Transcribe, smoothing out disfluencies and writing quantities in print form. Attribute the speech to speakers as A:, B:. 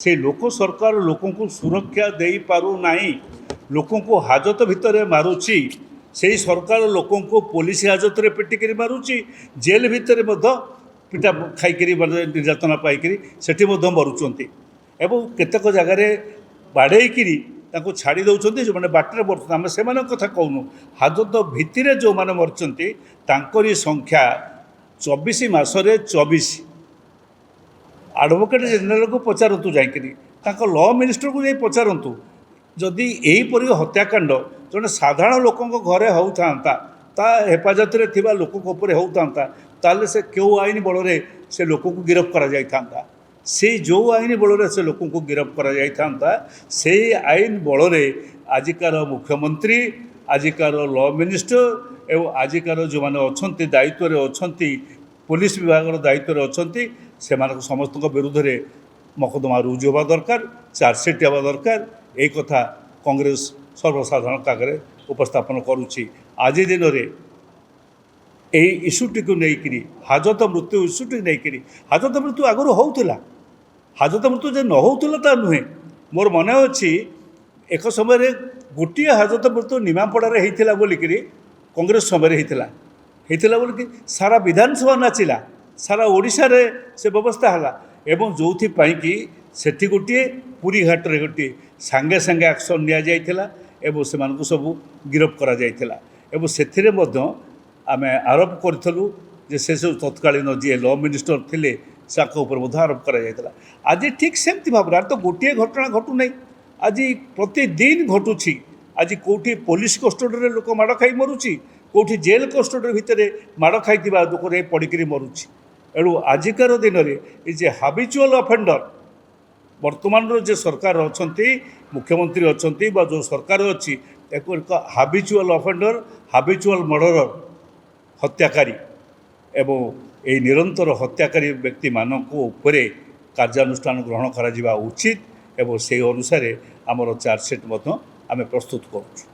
A: से लोक सरकार लोक सुरक्षा दे पारु नाही, लोक हाजत भितर मारुची से सरकार लोक पुलिस हाजत रे पिटिक मारुची, जेल भितर पिटा खाई निर्यातना पाई सेठी मरुंच एवं केतक जगार बाड़ेकरी छाड़ी दौरान जो मैंने बाटर मरुँच आम से कथा कहूँ हाजत भित्तिर जो मैंने मरचंती तांकरी संख्या 24 मासरे 24 एडवोकेट जेनेल को पचारतु जाकि लॉ मिनिस्टर को पचारतु जदि यहीपरि हत्याकांड जड़े साधारण लोक घरे होता ता हेफाजत रे थिबा लोक होता ताले से क्यों आईन बल से लोक को गिरफ्त करा जाइथांता, से जो आईन बल से लोक को गिरफ्त करा जाइथांता से आईन बल आजिकार मुख्यमंत्री आजिकार लॉ मिनिस्टर एवं आजिकार जो मैंने अच्छा दायित्व अच्छा पुलिस विभाग दायित्व अच्छा से समस्त विरुद्ध में मकदमा रुजु होगा दरकार, चार्जसीट होगा दरकार। एक कथा कांग्रेस सर्वसाधारण आगे उपस्थापन करुच्ची। आज दिन में यही इश्यूटी को लेकिन हाजत मृत्यु इश्यूटी नहीं हाजत मृत्यु आगुरी होता हाजत मृत्यु जो न होता नुहे मोर मन अच्छी एक समय गोटे हाजत मृत्यु निमापड़े होता बोलिक कांग्रेस समय होता बोलिक सारा विधानसभा नाचिला, सारा ओडिशा रे से व्यवस्था है एवं जो कि सेठी गोटे पुरी घाट रे गोटे सांगे सांगे एक्शन निया जाइथिला एवं से सब गिरफ्त करा जाइथिला एवं सेथिरे मध्य आमे आरोप करथलु जे से सब तत्कालीन जी लॉ मिनिस्टर थिले साको ऊपर मध्य आरोप करा जाइथिला। आज ठीक सेमती भाव तो गोटे घटना घटू नहीं, आज प्रतिदिन घटुची। आज कोठी पुलिस कस्टडी रे लोक माड़ खाई मरुची, कोठी जेल कस्टडी भितर माड़ खाई लोक पड़िक मरुची। एणु आजिकार दिन में जे हाबिचुअल अफेंडर वर्तमान जो सरकार अच्छा मुख्यमंत्री अच्छा जो सरकार अच्छी एक हाबिचुअल अफेंडर हाबिचुअल मर्डरर हत्याकारी एवं ये निरंतर हत्याकारी व्यक्ति मानक उपरे कार्यानुष्ठान ग्रहण करा उचित एवं से अनुसार आमर चार्जसीट आम प्रस्तुत करूँ।